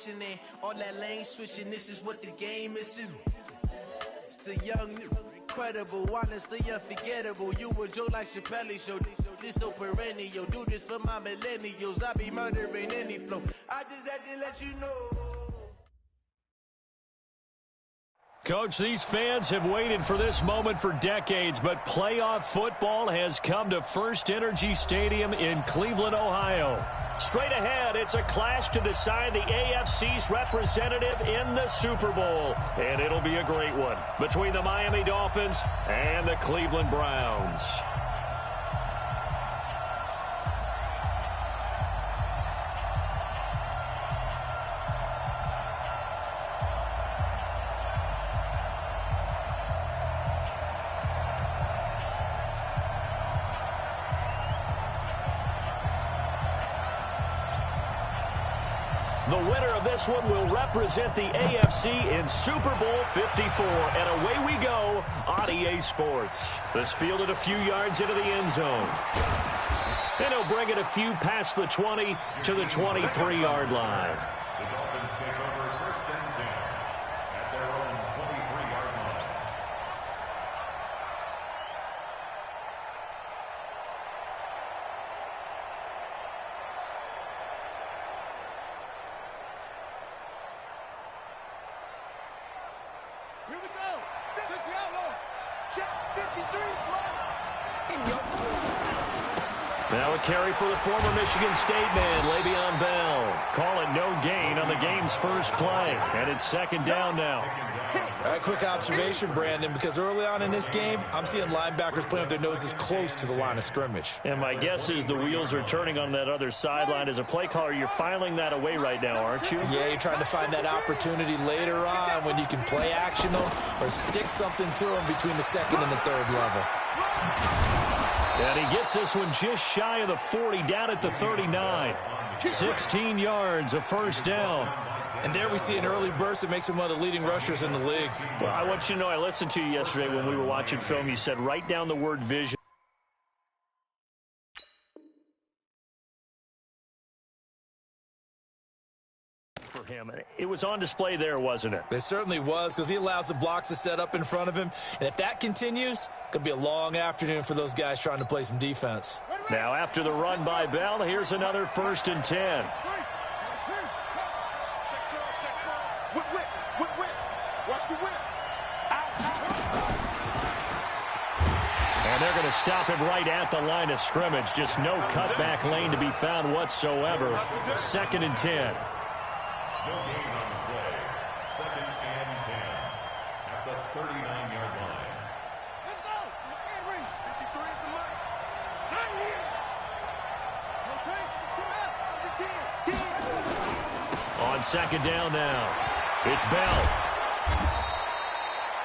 pushing in. All that lane switching, this is what the game is in. It's the young, incredible, honestly unforgettable. You a Joe like Chappelle show. This so perennial. Do this for my millennials. I be murdering any flow. I just had to let you know. Coach, these fans have waited for this moment for decades, but playoff football has come to First Energy Stadium in Cleveland, Ohio. Straight ahead, it's a clash to decide the AFC's representative in the Super Bowl, and it'll be a great one between the Miami Dolphins and the Cleveland Browns. The winner of this one will represent the AFC in Super Bowl 54. And away we go on EA Sports. This fielded a few yards into the end zone. And he'll bring it a few past the 20 to the 23-yard line. The Dolphins take over first and 10 at their own 23-yard line. Here we go. This is the outlaw. Check 53 in your Now a carry for the former Michigan State man, Le'Veon Bell. Call it no gain on the game's first play. And it's second down now. A quick observation, Brandon, because early on in this game, I'm seeing linebackers playing with their noses close to the line of scrimmage. And my guess is the wheels are turning on that other sideline. As a play caller, you're filing that away right now, aren't you? Yeah, you're trying to find that opportunity later on when you can play action them or stick something to them between the second and the third level. And he gets this one just shy of the 40, down at the 39. 16 yards, a first down. And there we see an early burst that makes him one of the leading rushers in the league. Well, I want you to know, I listened to you yesterday when we were watching film. You said write down the word vision. For him. It was on display there, wasn't it? It certainly was, because he allows the blocks to set up in front of him. And if that continues, it could be a long afternoon for those guys trying to play some defense. Now, after the run by Bell, here's another 1st and 10. And they're going to stop him right at the line of scrimmage. Just no cutback lane to be found whatsoever. 2nd and 10. No gain on the play. 2nd and 10 at the 39-yard line. Let's go. 53 is the mark. 9 here. No time. 2 out. 10. On 2nd down now. It's Bell.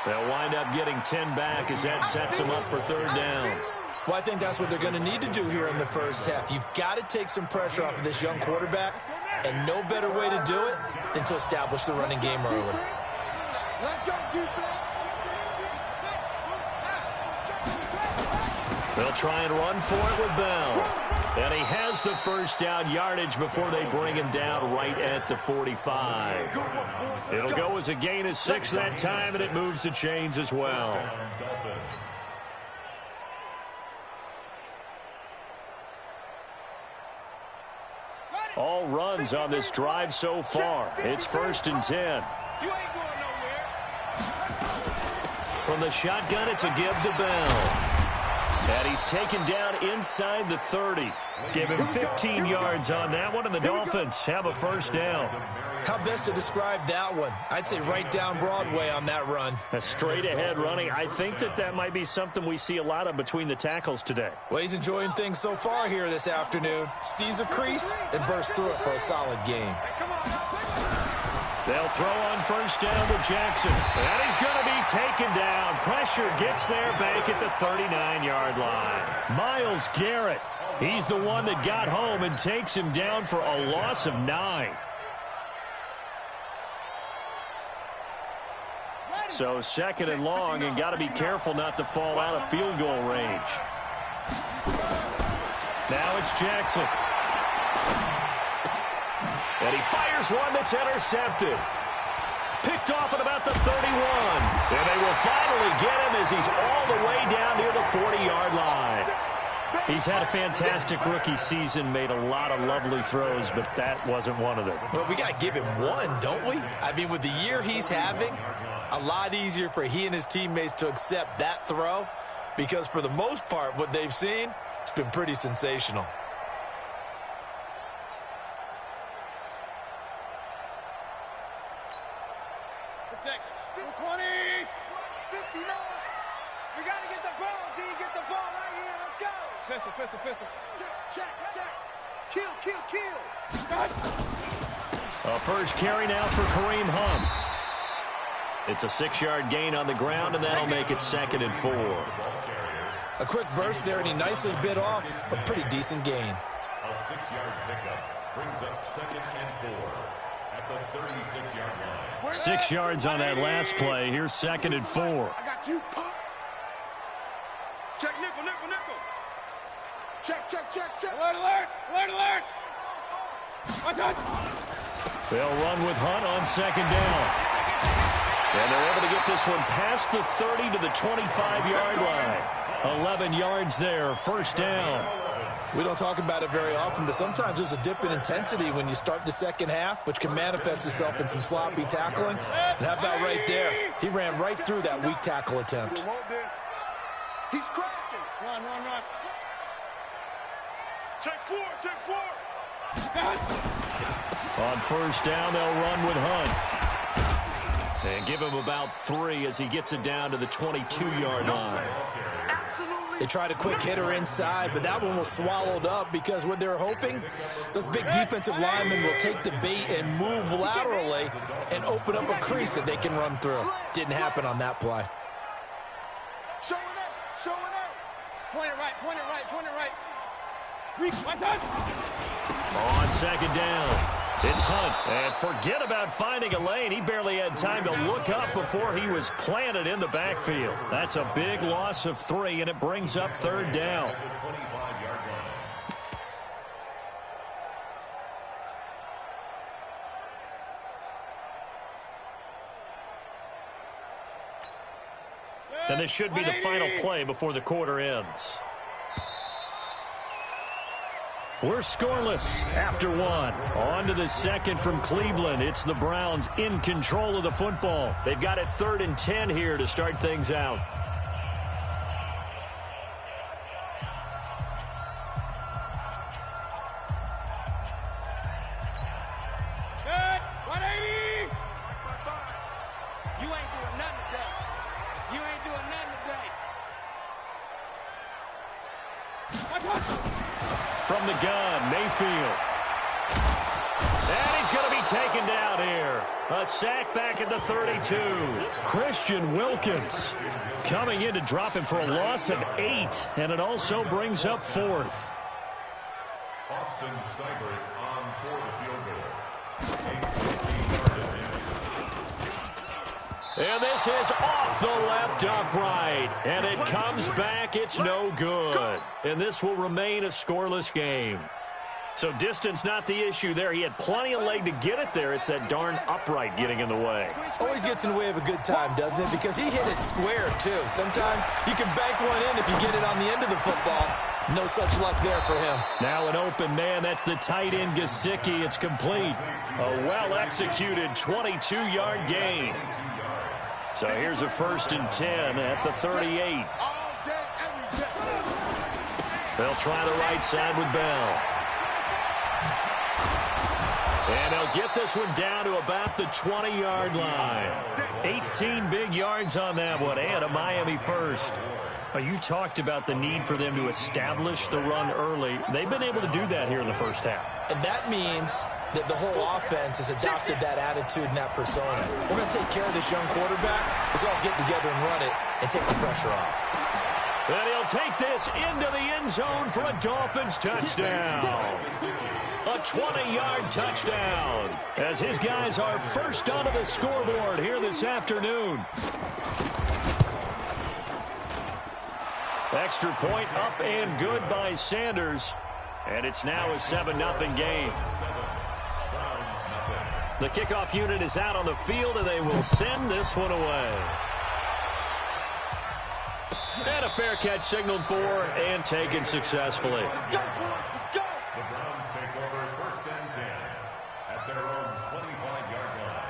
They'll wind up getting 10 back as that sets them up for 3rd down. Well, I think that's what they're going to need to do here in the first half. You've got to take some pressure off of this young quarterback, and no better way to do it than to establish the running game early. Let's go, defense. They'll try and run for it with Bell. And he has the first down yardage before they bring him down right at the 45. It'll go as a gain of 6 that time, and it moves the chains as well. All runs on this drive so far. It's 1st and 10. From the shotgun, it's a give to Bell. And he's taken down inside the 30. Give him 15 yards on that one, and the Dolphins have a first down. How best to describe that one? I'd say right down Broadway on that run. A straight-ahead running. I think that might be something we see a lot of between the tackles today. Well, he's enjoying things so far here this afternoon. Sees a crease and bursts through it for a solid gain. They'll throw on first down to Jackson. And he's going to be taken down. Pressure gets there back at the 39-yard line. Myles Garrett, he's the one that got home and takes him down for a loss of 9. So 2nd and long, and got to be careful not to fall out of field goal range. Now it's Jackson. And he fires one that's intercepted. Picked off at about the 31. And they will finally get him as he's all the way down near the 40-yard line. He's had a fantastic rookie season, made a lot of lovely throws, but that wasn't one of them. Well, we got to give him one, don't we? I mean, with the year he's having, a lot easier for he and his teammates to accept that throw because for the most part, what they've seen, it's been pretty sensational. A first carry now for Kareem Hunt. It's a 6-yard gain on the ground, and that'll make it 2nd and 4. A quick burst there, and he nicely bit off a pretty decent gain. A 6-yard pickup brings up 2nd and 4 at the 36-yard line. 6 yards on that last play. Here's 2nd and 4. I got you, pop. Check nickel, nickel, nickel. Check, check, check, check. Alert, alert, alert, alert. They'll run with Hunt on 2nd down. And they're able to get this one past the 30 to the 25-yard line. 11 yards there, 1st down. We don't talk about it very often, but sometimes there's a dip in intensity when you start the second half, which can manifest itself in some sloppy tackling. And how about right there? He ran right through that weak tackle attempt. He's crashing. Run, run, run. Check 4, check 4. On 1st down, they'll run with Hunt. And give him about 3 as he gets it down to the 22-yard line. They tried a quick hitter inside, but that one was swallowed up because what they're hoping, those big defensive linemen will take the bait and move laterally and open up a crease that they can run through. Didn't happen on that play. Showing up, showing up. Point it right, point it right, point it right. On 2nd down, it's Hunt. And forget about finding a lane. He barely had time to look up before he was planted in the backfield. That's a big loss of 3, and it brings up 3rd down. And this should be the final play before the quarter ends. We're scoreless after 1. On to the 2nd from Cleveland. It's the Browns in control of the football. They've got it 3rd and 10 here to start things out. Good. 180. You ain't doing nothing today. You ain't doing nothing today. From the gun, Mayfield. And he's going to be taken down here. A sack back at the 32. Christian Wilkins coming in to drop him for a loss of 8. And it also brings up 4th. Austin Seibert on for the field goal. 8-15 yard And this is off the left upright. And it comes back. It's no good. And this will remain a scoreless game. So distance not the issue there. He had plenty of leg to get it there. It's that darn upright getting in the way. Always gets in the way of a good time, doesn't it? Because he hit it square, too. Sometimes you can bank one in if you get it on the end of the football. No such luck there for him. Now an open man. That's the tight end, Gesicki. It's complete. A well-executed 22-yard gain. So here's a 1st and 10 at the 38. They'll try the right side with Bell. And they'll get this one down to about the 20-yard line. 18 big yards on that one, and a Miami first. You talked about the need for them to establish the run early. They've been able to do that here in the first half. And that means that the whole offense has adopted that attitude and that persona. We're going to take care of this young quarterback. Let's all get together and run it and take the pressure off. And he'll take this into the end zone for a Dolphins touchdown. A 20-yard touchdown as his guys are first onto the scoreboard here this afternoon. Extra point up and good by Sanders. And it's now a 7-0 game. The kickoff unit is out on the field, and they will send this one away. And a fair catch signaled for and taken successfully. Let's go, boys. Let's go. The Browns take over 1st and 10 at their own 25-yard line.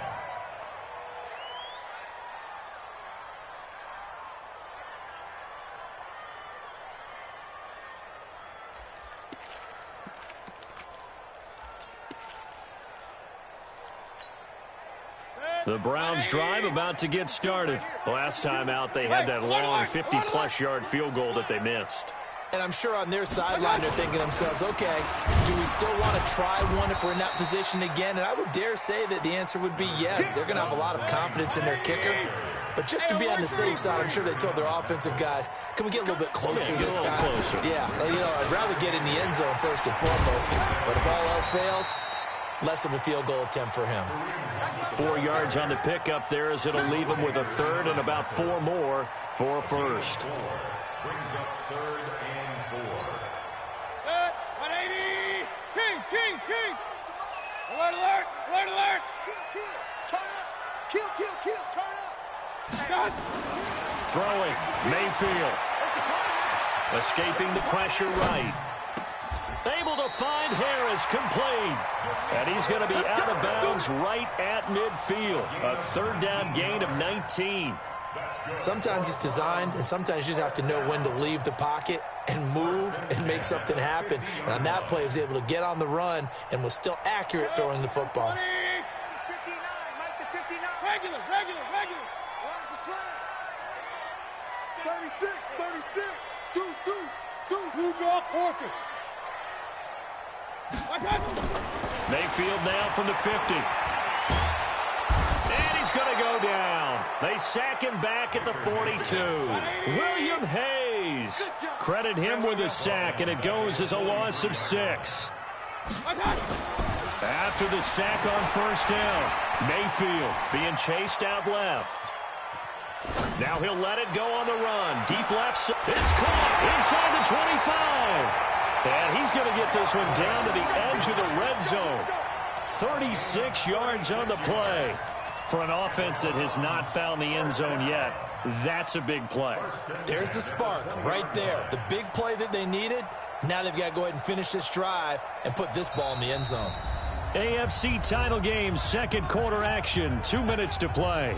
The Browns drive about to get started. Last time out, they had that long 50-plus yard field goal that they missed. And I'm sure on their sideline they're thinking to themselves, okay, do we still want to try one if we're in that position again? And I would dare say that the answer would be yes. They're going to have a lot of confidence in their kicker. But just to be on the safe side, I'm sure they told their offensive guys, can we get a little bit closer this time? Closer. Yeah, I'd rather get in the end zone first and foremost. But if all else fails, less of a field goal attempt for him. 4 yards on the pickup there as it'll leave him with a third and about 4 more for a first. Brings up 3rd and 4. 180. Kings. Alert, alert. Alert, alert. Kill. Turn up. Kill. Turn up. God. Throwing. Mayfield. Escaping the pressure right. Able to find Harris, complete. And he's going to be out of bounds right at midfield. A 3rd down gain of 19. Sometimes it's designed, and sometimes you just have to know when to leave the pocket and move and make something happen. And on that play, he was able to get on the run and was still accurate throwing the football. 59. Mike to 59. Regular. Watch the slide. 36. Deuce. Who draw Porter? Mayfield now from the 50. And he's going to go down. They sack him back at the 42. William Hayes. Credit him with a sack, and it goes as a loss of 6. After the sack on 1st down, Mayfield being chased out left. Now he'll let it go on the run. Deep left. It's caught inside the 25. And he's going to get this one down to the edge of the red zone. 36 yards on the play. For an offense that has not found the end zone yet, that's a big play. There's the spark right there. The big play that they needed. Now they've got to go ahead and finish this drive and put this ball in the end zone. AFC title game, 2nd quarter action. 2 minutes to play.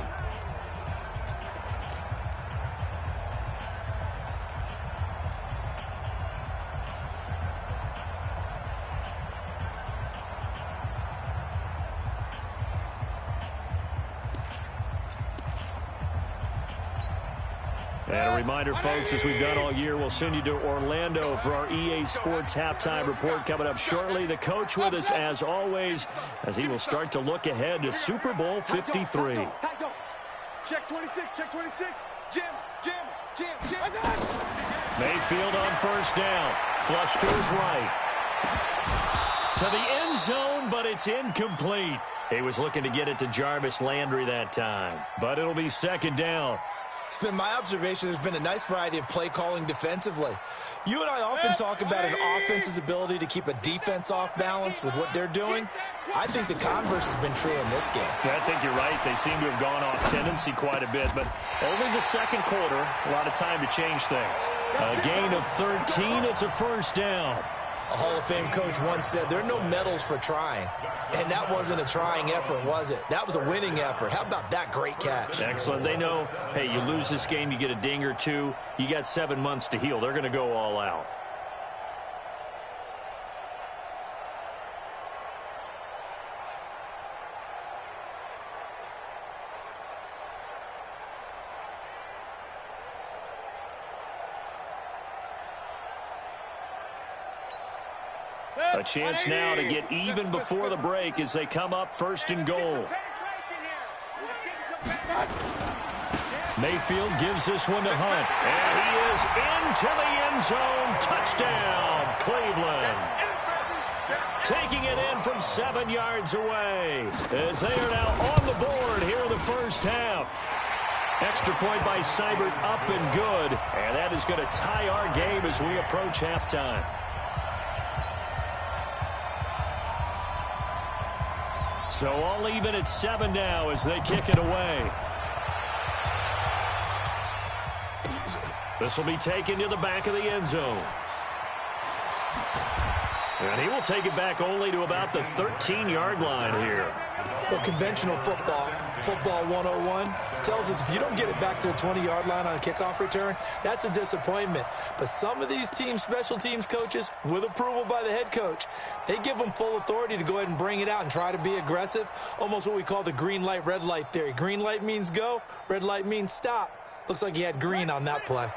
And a reminder, folks, as we've done all year, we'll send you to Orlando for our EA Sports halftime report coming up shortly. The coach with us, as always, as he will start to look ahead to Super Bowl 53. Check 26. Jim. Mayfield on 1st down. Flush to his right. To the end zone, but it's incomplete. He was looking to get it to Jarvis Landry that time, but it'll be 2nd down. It's been my observation there's been a nice variety of play calling defensively. You and I often talk about an offense's ability to keep a defense off balance with what they're doing. I think the converse has been true in this game. Yeah, I think you're right. They seem to have gone off tendency quite a bit, but only the 2nd quarter, a lot of time to change things. A gain of 13, it's a 1st down. A Hall of Fame coach once said, there are no medals for trying. And that wasn't a trying effort, was it? That was a winning effort. How about that great catch? Excellent. They know, hey, you lose this game, you get a ding or two. You got 7 months to heal. They're going to go all out. A chance now to get even before the break as they come up 1st and goal. Mayfield gives this one to Hunt. And he is into the end zone. Touchdown, Cleveland. Taking it in from 7 yards away as they are now on the board here in the 1st half. Extra point by Seibert, up and good. And that is going to tie our game as we approach halftime. So all even at 7 now as they kick it away. This will be taken to the back of the end zone. And he will take it back only to about the 13-yard line here. Well, conventional football 101, tells us if you don't get it back to the 20-yard line on a kickoff return, that's a disappointment. But some of these special teams coaches, with approval by the head coach, they give them full authority to go ahead and bring it out and try to be aggressive, almost what we call the green light, red light theory. Green light means go, red light means stop. Looks like he had green on that play.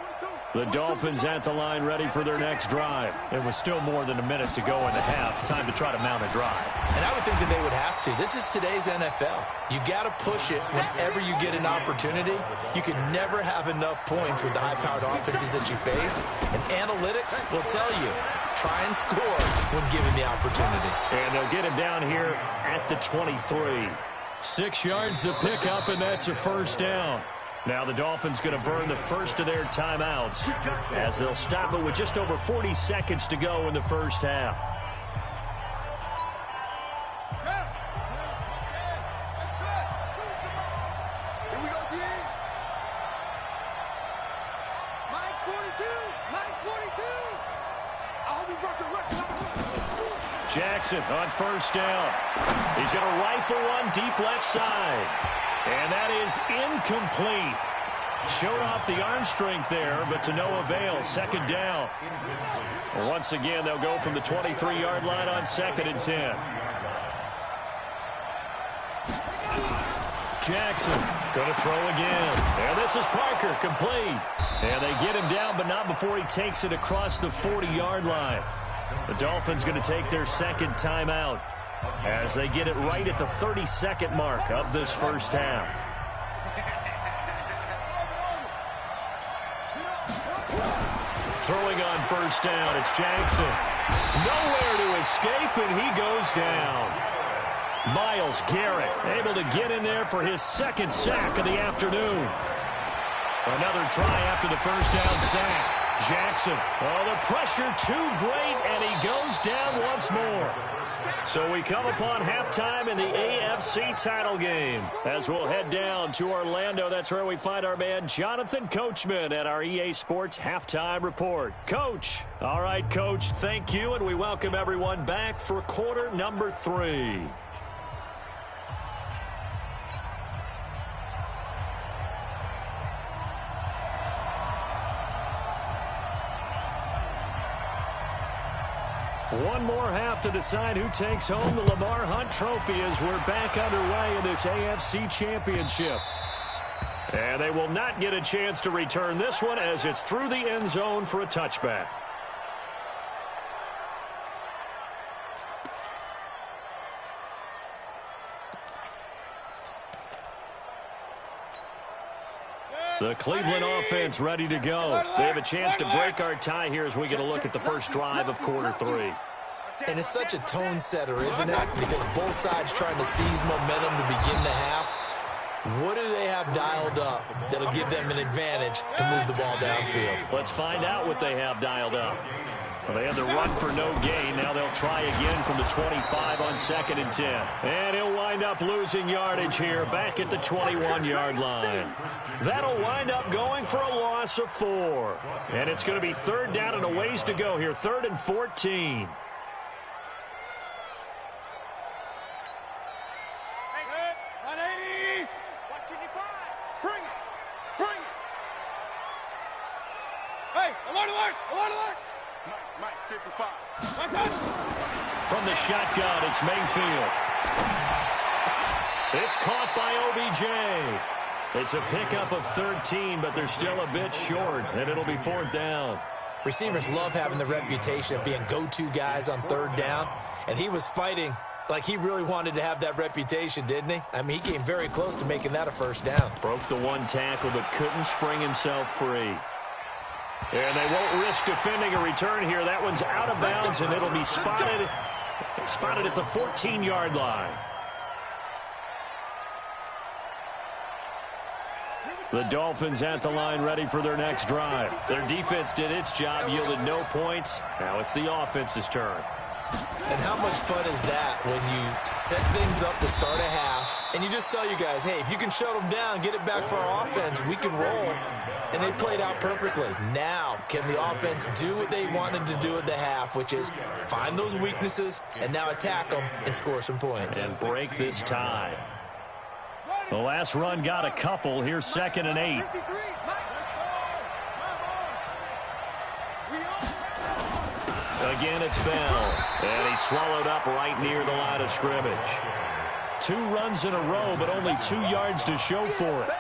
The Dolphins at the line ready for their next drive. There was still more than a minute to go in the half. Time to try to mount a drive. And I would think that they would have to. This is today's NFL. You got to push it whenever you get an opportunity. You can never have enough points with the high-powered offenses that you face. And analytics will tell you, try and score when given the opportunity. And they'll get him down here at the 23. 6 yards to pick up, and that's a first down. Now the Dolphins going to burn the first of their timeouts as they'll stop it with just over 40 seconds to go in the first half. Here we go, D. Mike's 42. Mike's 42. I hope he brought your record. Jackson on first down. He's going to rifle one deep left side. And that is incomplete. Showed off the arm strength there, but to no avail. Second down. Once again, they'll go from the 23-yard line on 2nd and 10. Jackson going to throw again. And this is Parker, complete. And they get him down, but not before he takes it across the 40-yard line. The Dolphins going to take their second timeout as they get it right at the 32nd mark of this first half. Throwing on first down, it's Jackson. Nowhere to escape, and he goes down. Myles Garrett able to get in there for his second sack of the afternoon. Another try after the first down sack. Jackson, oh, the pressure too great, and he goes down once more. So we come upon halftime in the AFC title game. As we'll head down to Orlando, that's where we find our man Jonathan Coachman at our EA Sports Halftime Report. Coach. All right, Coach, thank you, and we welcome everyone back for quarter number 3. One more half to decide who takes home the Lamar Hunt Trophy as we're back underway in this AFC Championship. And they will not get a chance to return this one as it's through the end zone for a touchback. The Cleveland offense ready to go. They have a chance to break our tie here as we get a look at the first drive of quarter 3. And it's such a tone setter, isn't it? Because both sides trying to seize momentum to begin the half. What do they have dialed up that'll give them an advantage to move the ball downfield? Let's find out what they have dialed up. Well, they had the run for no gain. Now they'll try again from the 25 on 2nd and 10. And he'll wind up losing yardage here back at the 21-yard line. That'll wind up going for a loss of 4. And it's going to be third down and a ways to go here. 3rd and 14. From the shotgun, it's Mayfield. It's caught by OBJ. It's a pickup of 13, but they're still a bit short, and it'll be 4th down. Receivers love having the reputation of being go-to guys on 3rd down, and he was fighting like he really wanted to have that reputation, didn't he? I mean, he came very close to making that a first down. Broke the one tackle, but couldn't spring himself free. And they won't risk defending a return here. That one's out of bounds, and it'll be spotted at the 14-yard line. The Dolphins at the line ready for their next drive. Their defense did its job, yielded no points. Now it's the offense's turn. And how much fun is that when you set things up to start a half, and you just tell you guys, hey, if you can shut them down, get it back for our offense, we can roll. And they played out perfectly. Now, can the offense do what they wanted to do at the half, which is find those weaknesses and now attack them and score some points. And break this tie. The last run got a couple. Here's 2nd and 8. Again, it's Bell. And he's swallowed up right near the line of scrimmage. 2 runs in a row, but only 2 yards to show for it.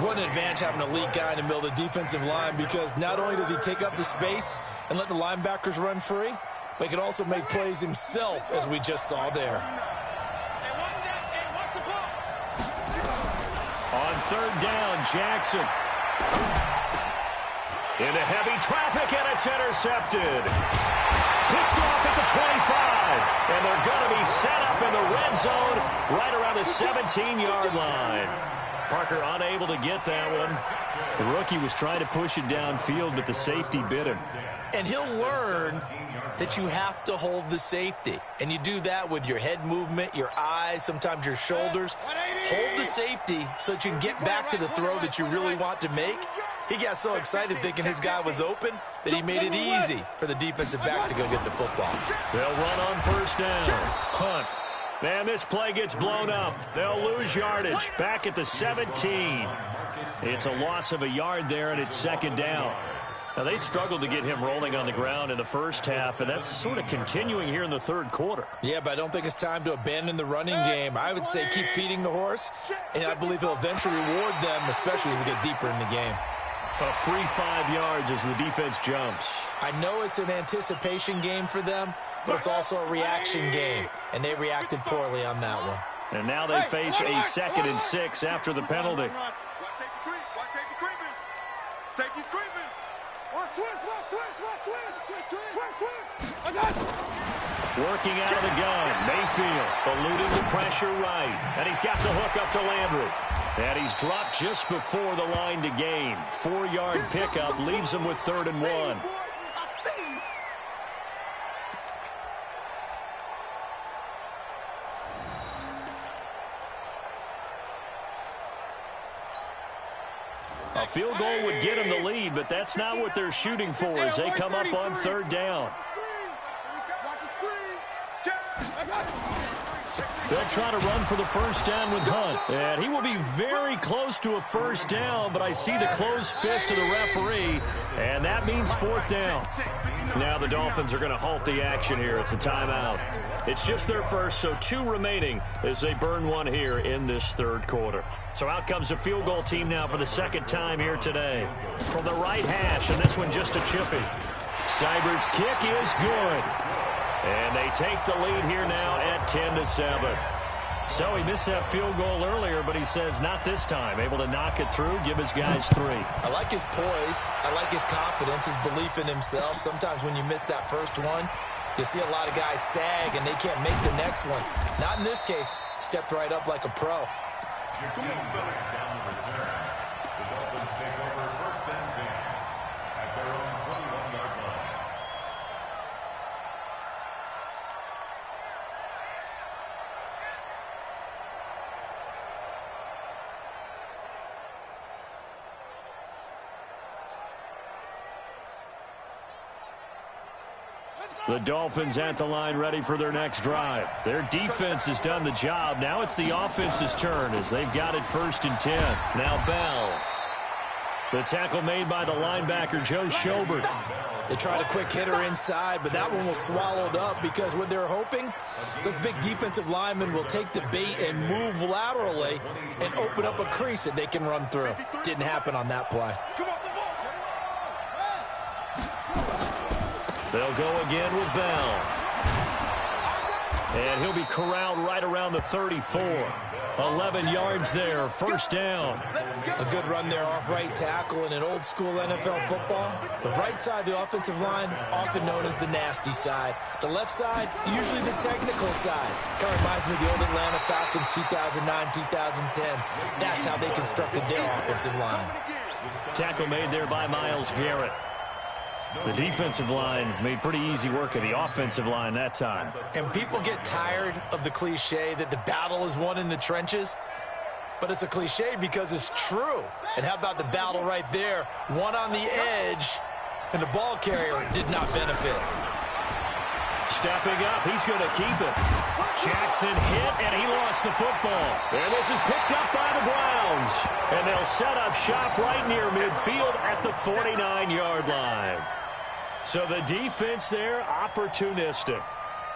What an advantage having a lead guy in the middle of the defensive line, because not only does he take up the space and let the linebackers run free, but he can also make plays himself, as we just saw there. On 3rd down, Jackson. Into heavy traffic, and it's intercepted. Picked off at the 25. And they're going to be set up in the red zone right around the 17-yard line. Parker unable to get that one. The rookie was trying to push it downfield, but the safety bit him. And he'll learn that you have to hold the safety. And you do that with your head movement, your eyes, sometimes your shoulders. Hold the safety so that you can get back to the throw that you really want to make. He got so excited thinking his guy was open that he made it easy for the defensive back to go get the football. They'll run on 1st down. Hunt. Man, this play gets blown up. They'll lose yardage. Back at the 17. It's a loss of a yard there, and it's 2nd down. Now, they struggled to get him rolling on the ground in the first half, and that's sort of continuing here in the 3rd quarter. Yeah, but I don't think it's time to abandon the running game. I would say keep feeding the horse, and I believe he'll eventually reward them, especially as we get deeper in the game. A free 5 yards as the defense jumps. I know it's an anticipation game for them, but it's also a reaction game, and they reacted poorly on that one. And now they face a 2nd and 6 after the penalty. Watch safety creeping. Safety's creeping. Watch twist. I got it. Working out of the gun. Mayfield eluding the pressure right. And he's got the hook up to Landry. And he's dropped just before the line to gain. 4-yard pickup leaves him with 3rd and 1. A field goal would get him the lead, but that's not what they're shooting for as they come up on 3rd down. They'll try to run for the 1st down with Hunt. And he will be very close to a 1st down, but I see the closed fist of the referee, and that means 4th down. Now the Dolphins are going to halt the action here. It's a timeout. It's just their first, so 2 remaining as they burn 1 here in this 3rd quarter. So out comes a field goal team now for the 2nd time here today. From the right hash, and this one just a chippy. Seibert's kick is good. And they take the lead here now at 10-7. So he missed that field goal earlier, but he says not this time. Able to knock it through, give his guys 3. I like his poise. I like his confidence, his belief in himself. Sometimes when you miss that first one, you see a lot of guys sag and they can't make the next one. Not in this case. Stepped right up like a pro. Down the return. The Dolphins take over 1st and 10 at their own 21-yard line. The Dolphins at the line ready for their next drive. Their defense has done the job. Now it's the offense's turn as they've got it 1st and 10. Now Bell. The tackle made by the linebacker, Joe Schobert. They tried a quick hitter inside, but that one was swallowed up because what they're hoping, those big defensive linemen will take the bait and move laterally and open up a crease that they can run through. Didn't happen on that play. They'll go again with Bell. And he'll be corralled right around the 34. 11 yards there, 1st down. A good run there off right tackle in an old school NFL football. The right side of the offensive line, often known as the nasty side. The left side, usually the technical side. Kind of reminds me of the old Atlanta Falcons 2009, 2010. That's how they constructed their offensive line. Tackle made there by Myles Garrett. The defensive line made pretty easy work of the offensive line that time. And people get tired of the cliche that the battle is won in the trenches. But it's a cliche because it's true. And how about the battle right there? One on the edge, and the ball carrier did not benefit. Stepping up, he's going to keep it. Jackson hit, and he lost the football. And this is picked up by the Browns. And they'll set up shop right near midfield at the 49-yard line. So the defense there, opportunistic.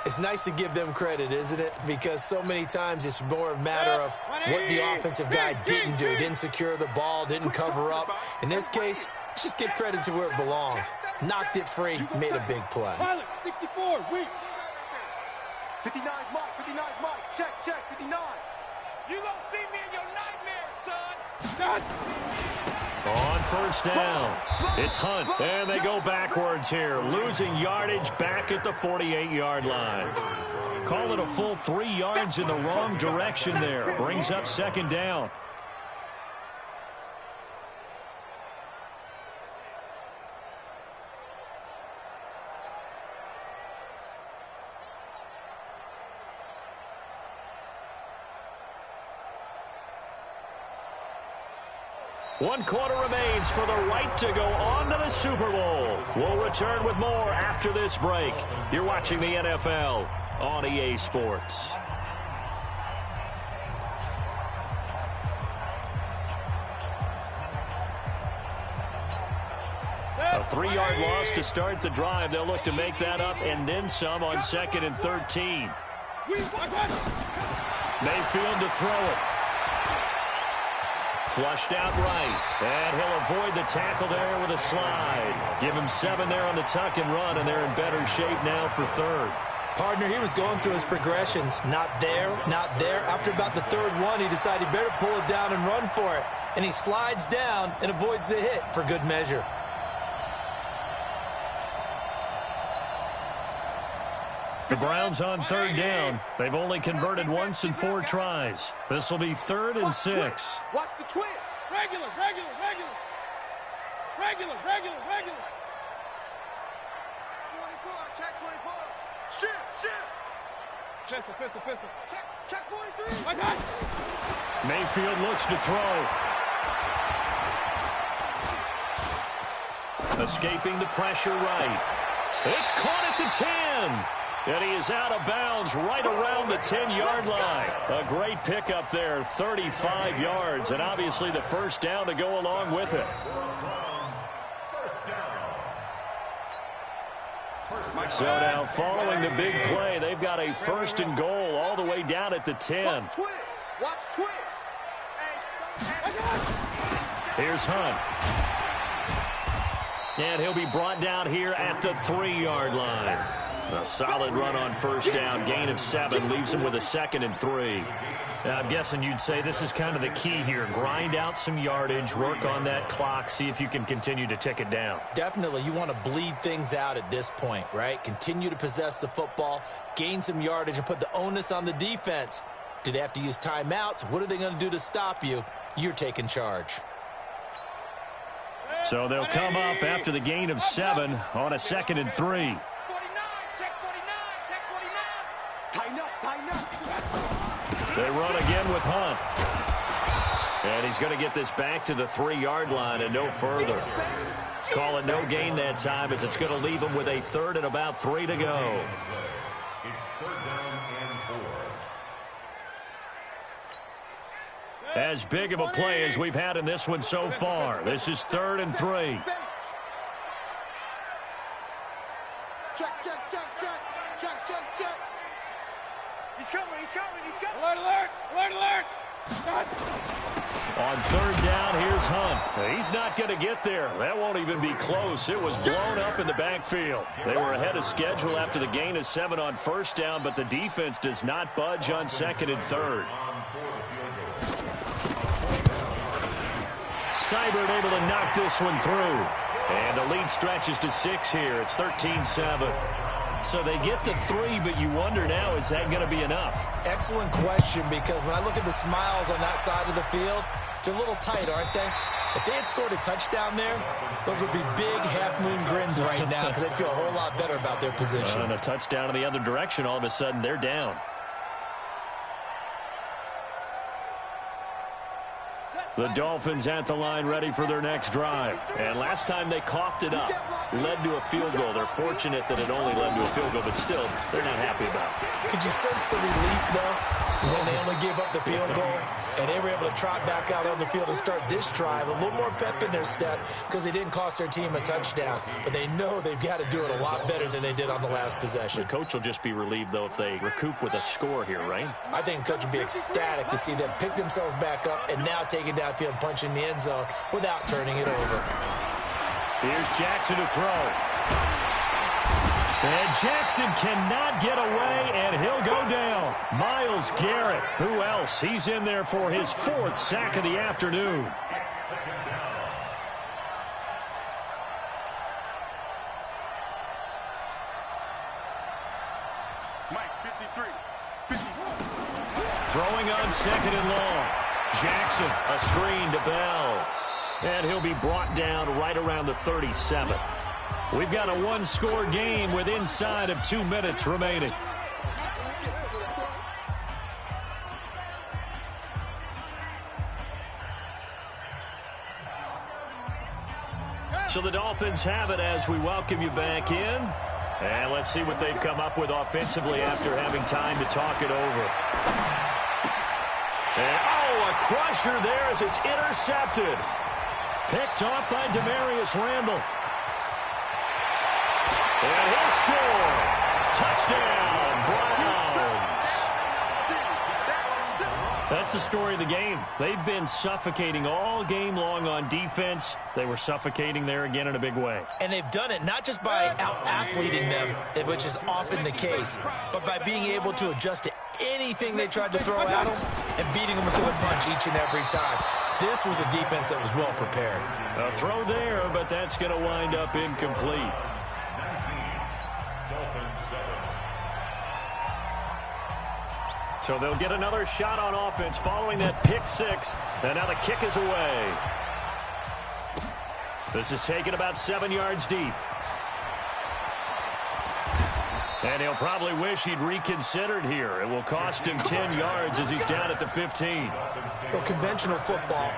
It's nice to give them credit, isn't it? Because so many times it's more a matter of what the offensive guy didn't do. Didn't secure the ball, didn't cover up. In this case, let's just give credit to where it belongs. Knocked it free, made a big play. 64, weak. 59 Mike, 59 Mike. Check, 59. You gonna see me in your nightmares, son. On first down, it's Hunt, and they go backwards here, losing yardage back at the 48-yard line. Call it a full 3 yards in the wrong direction there. Brings up second down. One quarter remains for the right to go on to the Super Bowl. We'll return with more after this break. You're watching the NFL on EA Sports. A 3-yard loss to start the drive. They'll look to make that up and then some on 2nd and 13. Mayfield to throw it. Flushed out right, and he'll avoid the tackle there with a slide. Give him 7 there on the tuck and run, and they're in better shape now for third. Partner, he was going through his progressions. Not there, not there. After about the third one, he decided he better pull it down and run for it. And he slides down and avoids the hit for good measure. The Browns on third down. They've only converted once in 4 tries. This will be 3rd and 6. Watch the twist. Regular. Regular. 24, check 24. Shift. Pistol. Check 43. I got it. Mayfield looks to throw. Escaping the pressure right. It's caught at the 10. And he is out of bounds right around the 10-yard line. A great pickup there, 35 yards, and obviously the first down to go along with it. So now following the big play, they've got a 1st and goal all the way down at the 10. Watch twist. Here's Hunt. And he'll be brought down here at the 3-yard line. A solid run on first down. Gain of 7 leaves him with a 2nd and 3. Now, I'm guessing you'd say this is kind of the key here. Grind out some yardage, work on that clock, see if you can continue to tick it down. Definitely. You want to bleed things out at this point, right? Continue to possess the football, gain some yardage, and put the onus on the defense. Do they have to use timeouts? What are they going to do to stop you? You're taking charge. So they'll come up after the gain of 7 on a 2nd and 3. Tighten up. They run again with Hunt. And he's going to get this back to the 3-yard line and no further. Call it no gain that time as it's going to leave him with a 3rd and about 3 to go. It's 3rd down and 4. As big of a play as we've had in this one so far. This is 3rd and 3. Check. He's coming. Alert. On 3rd down, here's Hunt. He's not going to get there. That won't even be close. It was blown up in the backfield. They were ahead of schedule after the gain of 7 on first down, but the defense does not budge on 2nd and 3rd. Seibert able to knock this one through. And the lead stretches to 6 here. It's 13-7. So they get the 3, but you wonder now, is that going to be enough? Excellent question, because when I look at the smiles on that side of the field, they're a little tight, aren't they? If they had scored a touchdown there, those would be big half-moon grins right now because they'd feel a whole lot better about their position. And a touchdown in the other direction, all of a sudden they're down. The Dolphins at the line ready for their next drive. And last time they coughed it up, led to a field goal. They're fortunate that it only led to a field goal, but still, they're not happy about it. Could you sense the relief, though, when they only gave up the field goal and they were able to trot back out on the field and start this drive? A little more pep in their step because they didn't cost their team a touchdown. But they know they've got to do it a lot better than they did on the last possession. The coach will just be relieved, though, if they recoup with a score here, right? I think the coach will be ecstatic to see them pick themselves back up and now take it downfield and punch in the end zone without turning it over. Here's Jackson to throw. And Jackson cannot get away, and he'll go down. Myles Garrett, who else? He's in there for his 4th sack of the afternoon. Throwing on 2nd and long. Jackson, a screen to Bell. And he'll be brought down right around the 37. We've got a one-score game with inside of 2 minutes remaining. So the Dolphins have it as we welcome you back in. And let's see what they've come up with offensively after having time to talk it over. And, oh, a crusher there as it's intercepted. Picked off by Demarius Randall. And he'll score. Touchdown, Browns. That's the story of the game. They've been suffocating all game long on defense. They were suffocating there again in a big way. And they've done it not just by out-athleting them, which is often the case, but by being able to adjust to anything they tried to throw at them and beating them to the punch each and every time. This was a defense that was well prepared. A throw there, but that's going to wind up incomplete. So they'll get another shot on offense following that pick 6. And now the kick is away. This is taken about 7 yards deep. And he'll probably wish he'd reconsidered here. It will cost him 10 yards as he's down at the 15. Well, conventional football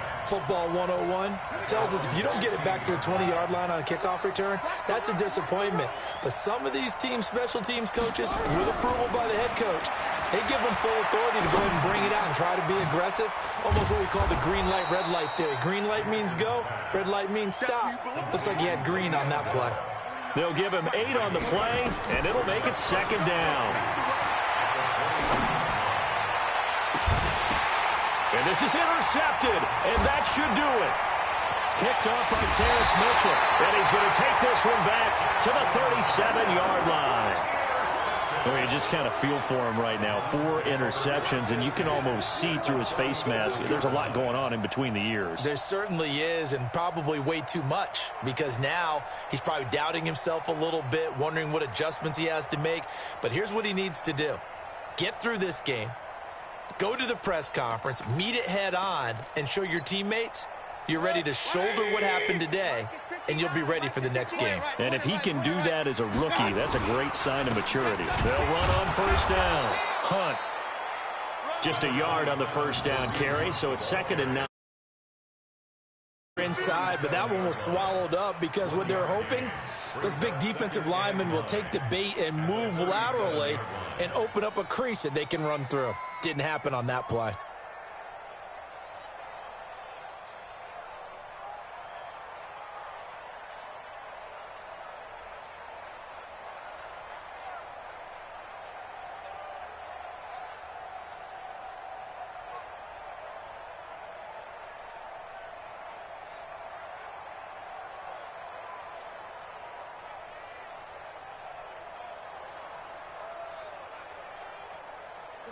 101, tells us if you don't get it back to the 20-yard line on a kickoff return, that's a disappointment. But some of these special teams coaches, with approval by the head coach, they give them full authority to go ahead and bring it out and try to be aggressive. Almost what we call the green light, red light theory. Green light means go, red light means stop. Looks like he had green on that play. They'll give him 8 on the play, and it'll make it 2nd down. And this is intercepted, and that should do it. Picked off by Terrence Mitchell, and he's going to take this one back to the 37-yard line. Well, you just kind of feel for him right now. 4 interceptions, and you can almost see through his face mask. There's a lot going on in between the ears. There certainly is, and probably way too much, because now he's probably doubting himself a little bit, wondering what adjustments he has to make. But here's what he needs to do. Get through this game, go to the press conference, meet it head on, and show your teammates you're ready to shoulder what happened today, and you'll be ready for the next game. And if he can do that as a rookie, that's a great sign of maturity. They'll run on 1st down. Hunt. Just a yard on the 1st down carry, so it's 2nd and 9. Inside, but that one was swallowed up because what they're hoping, those big defensive linemen will take the bait and move laterally and open up a crease that they can run through. Didn't happen on that play.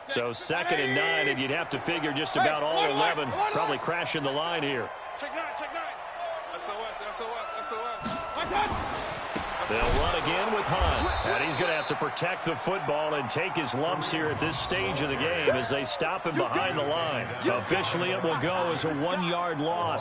So 2nd and 9, and you'd have to figure just about all 11 probably crashing the line here. Check 9. SOS. They'll run again with Hunt. And he's going to have to protect the football and take his lumps here at this stage of the game as they stop him behind the line. Officially, it will go as a 1-yard loss.